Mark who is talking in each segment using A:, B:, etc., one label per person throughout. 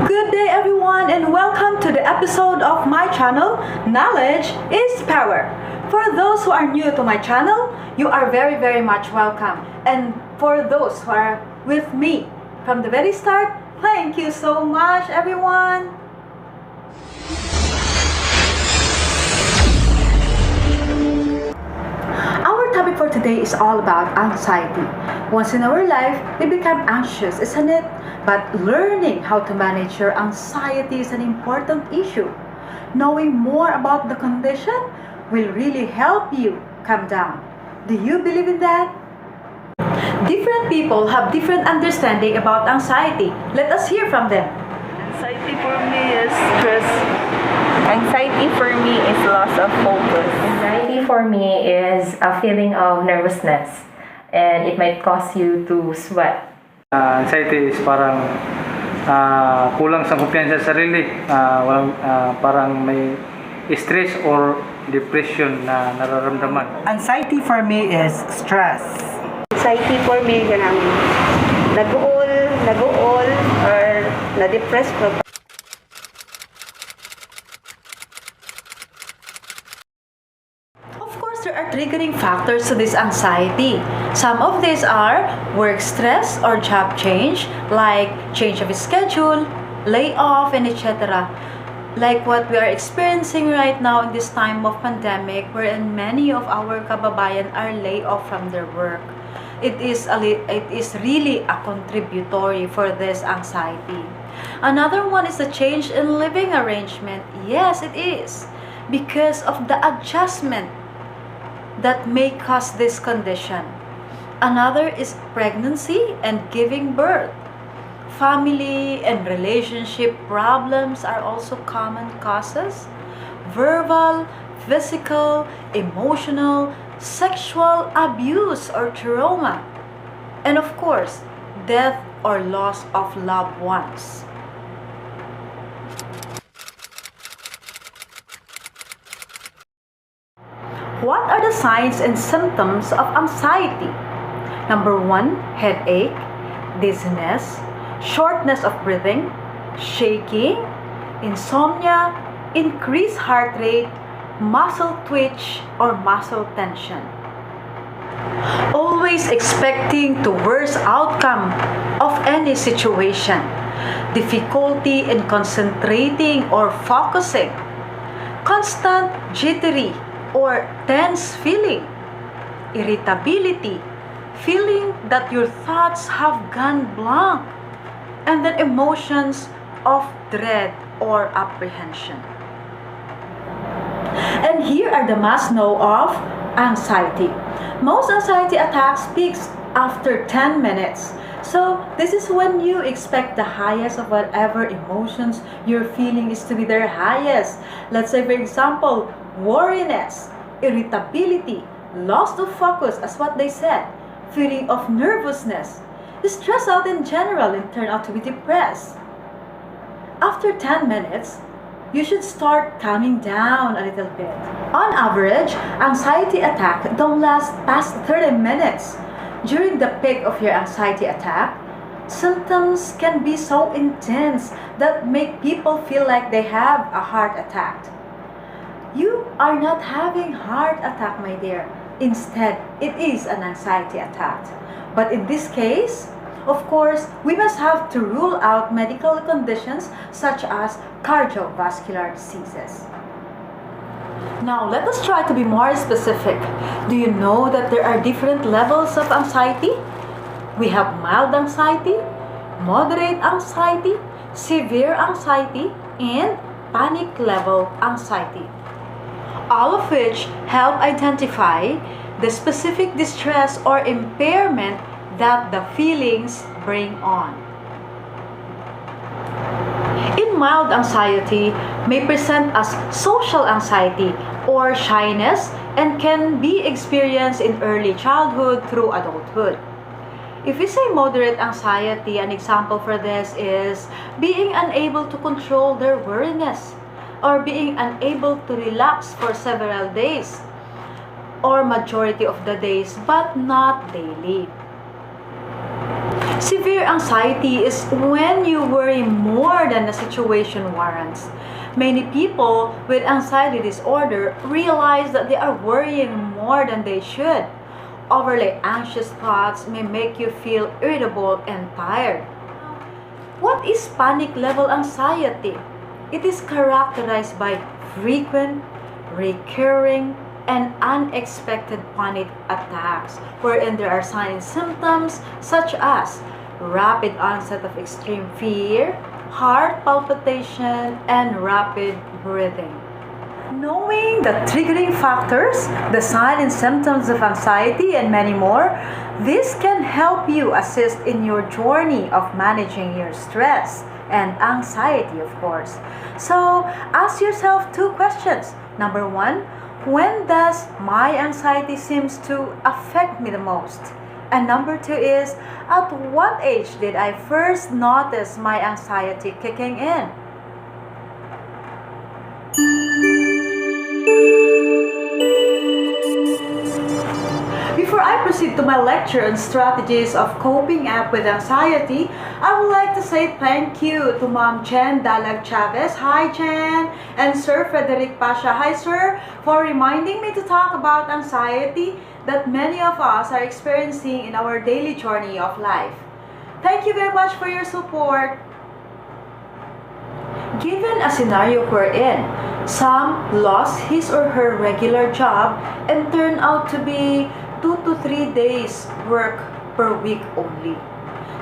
A: Good day everyone and welcome to the episode of my channel, Knowledge is Power. For those who are new to my channel, you are very much welcome. And for those who are with me from the very start, thank you so much everyone. Our topic for today is all about anxiety. Once in our life, we become anxious, isn't it? But learning how to manage your anxiety is an important issue. Knowing more about the condition will really help you calm down. Do you believe in that? Different people have different understanding about anxiety. Let us hear from them.
B: Anxiety for me is stress. Anxiety for me is loss of focus.
C: Anxiety for me is a feeling of nervousness, and it might cause you to sweat.
D: Anxiety is parang kulang sa kumpiyansa sa sarili, parang may stress or depression na nararamdaman.
E: Anxiety for me is stress.
B: Anxiety for me ganang nag-uol or na-depress ko.
A: Of course, there are triggering factors to this anxiety. Some of these are work stress or job change, like change of schedule, layoff, and etc. Like what we are experiencing right now in this time of pandemic, wherein many of our kababayan are laid off from their work. It is really a contributory for this anxiety. Another one is the change in living arrangement. Yes, it is. Because of the adjustment that may cause this condition. Another is pregnancy and giving birth. Family and relationship problems are also common causes. Verbal, physical, emotional, sexual abuse or trauma. And of course, death or loss of loved ones. What are the signs and symptoms of anxiety? Number 1, headache, dizziness, shortness of breathing, shaking, insomnia, increased heart rate, muscle twitch, or muscle tension. Always expecting the worst outcome of any situation. Difficulty in concentrating or focusing. Constant jittery or tense feeling, irritability, feeling that your thoughts have gone blank, and then emotions of dread or apprehension. And here are the must-know of anxiety. Most anxiety attacks peaks after 10 minutes. So this is when you expect the highest of whatever emotions you're feeling is to be their highest. Let's say, for example, worriness, irritability, loss of focus, as what they said, feeling of nervousness, stress out in general, and turn out to be depressed. After 10 minutes, you should start calming down a little bit. On average, anxiety attack don't last past 30 minutes. During the peak of your anxiety attack, symptoms can be so intense that make people feel like they have a heart attack. You are not having heart attack, my dear. Instead, it is an anxiety attack. But in this case, of course, we must have to rule out medical conditions such as cardiovascular diseases. Now, let us try to be more specific. Do you know that there are different levels of anxiety? We have mild anxiety, moderate anxiety, severe anxiety, and panic level anxiety. All of which help identify the specific distress or impairment that the feelings bring on. In mild anxiety may present as social anxiety or shyness and can be experienced in early childhood through adulthood. If we say moderate anxiety, an example for this is being unable to control their worriness or being unable to relax for several days or majority of the days but not daily. Severe anxiety is when you worry more than the situation warrants. Many people with anxiety disorder realize that they are worrying more than they should. Overly anxious thoughts may make you feel irritable and tired. What is panic level anxiety? It is characterized by frequent, recurring, and unexpected panic attacks, wherein there are signs and symptoms such as rapid onset of extreme fear, heart palpitation, and rapid breathing. Knowing the triggering factors, the signs and symptoms of anxiety, and many more, this can help you assist in your journey of managing your stress and anxiety, of course. So, ask yourself two questions. Number one, when does my anxiety seems to affect me the most? And number two is, at what age did I first notice my anxiety kicking in? Before I proceed to my lecture on strategies of coping up with anxiety, I would like to say thank you to Ma'am Chen Dalag Chavez, hi Chen, and Sir Frederick Pasha, hi Sir, for reminding me to talk about anxiety that many of us are experiencing in our daily journey of life. Thank you very much for your support. Given a scenario we're in, Sam lost his or her regular job and turned out to be 2 to 3 days work per week only.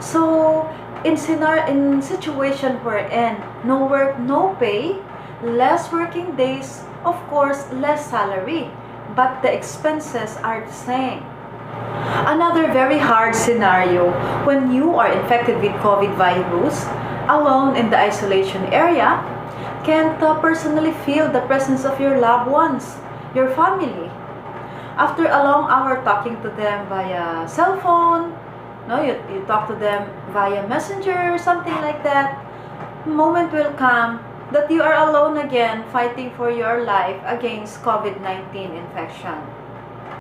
A: So, in situation we're in, no work, no pay, less working days, of course, less salary, but the expenses are the same. Another very hard scenario when you are infected with COVID virus, alone in the isolation area, can't personally feel the presence of your loved ones, your family. After a long hour talking to them via cell phone, no, you talk to them via messenger, something like that, moment will come that you are alone again fighting for your life against COVID-19 infection.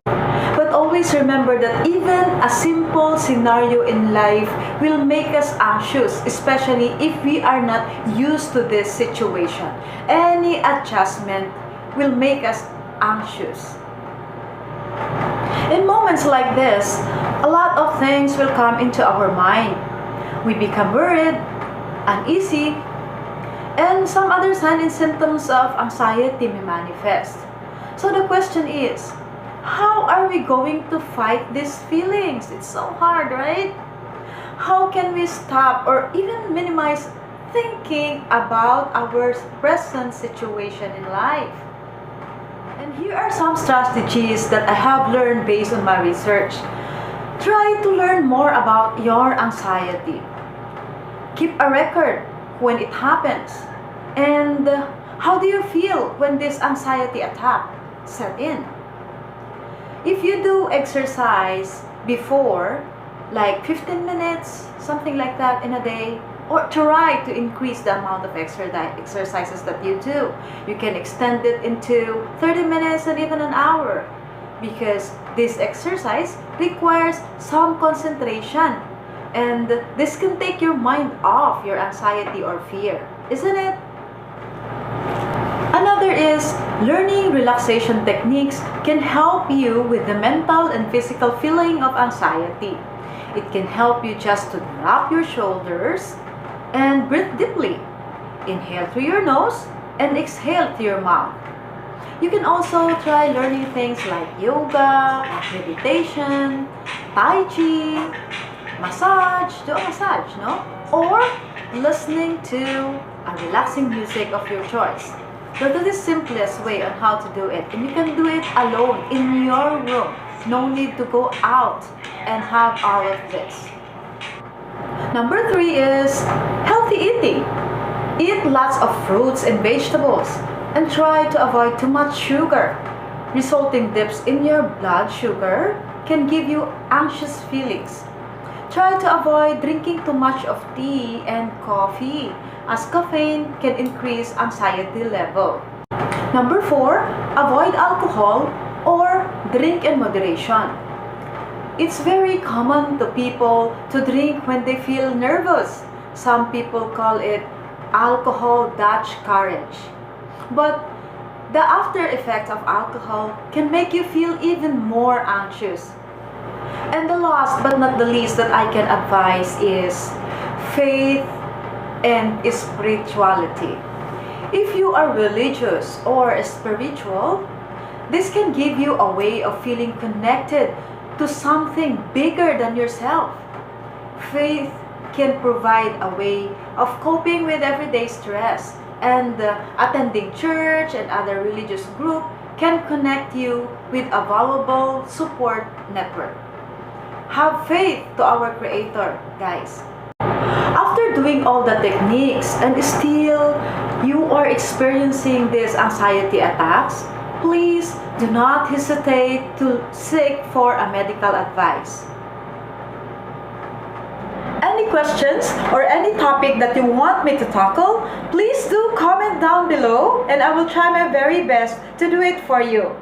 A: But always remember that even a simple scenario in life will make us anxious, especially if we are not used to this situation. Any adjustment will make us anxious. In moments like this, a lot of things will come into our mind. We become worried, uneasy, and some other signs and symptoms of anxiety may manifest. So the question is, how are we going to fight these feelings? It's so hard, right? How can we stop or even minimize thinking about our present situation in life? And here are some strategies that I have learned based on my research. Try to learn more about your anxiety. Keep a record when it happens. And how do you feel when this anxiety attack set in? If you do exercise before, like 15 minutes, something like that in a day, or try to increase the amount of exercises that you do. You can extend it into 30 minutes and even an hour, because this exercise requires some concentration, and this can take your mind off your anxiety or fear, isn't it? Another is learning relaxation techniques can help you with the mental and physical feeling of anxiety. It can help you just to drop your shoulders and breathe deeply. Inhale through your nose and exhale through your mouth. You can also try learning things like yoga, meditation, tai chi, massage, do a massage, no? Or listening to a relaxing music of your choice. That is the simplest way on how to do it. And you can do it alone in your room. No need to go out and have all of this. Number 3 is healthy eating. Eat lots of fruits and vegetables and try to avoid too much sugar. Resulting dips in your blood sugar can give you anxious feelings. Try to avoid drinking too much of tea and coffee, as caffeine can increase anxiety level. Number 4, avoid alcohol or drink in moderation. It's very common to people to drink when they feel nervous. Some people call it alcohol Dutch courage. But the after effects of alcohol can make you feel even more anxious. And the last but not the least that I can advise is faith and spirituality. If you are religious or spiritual, this can give you a way of feeling connected to something bigger than yourself. Faith can provide a way of coping with everyday stress, and attending church and other religious group can connect you with a valuable support network. Have faith to our Creator, guys. After doing all the techniques and still you are experiencing these anxiety attacks, please do not hesitate to seek for a medical advice. Any questions or any topic that you want me to tackle, please do comment down below and I will try my very best to do it for you.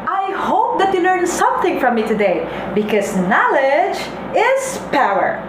A: I hope that you learned something from me today because knowledge is power.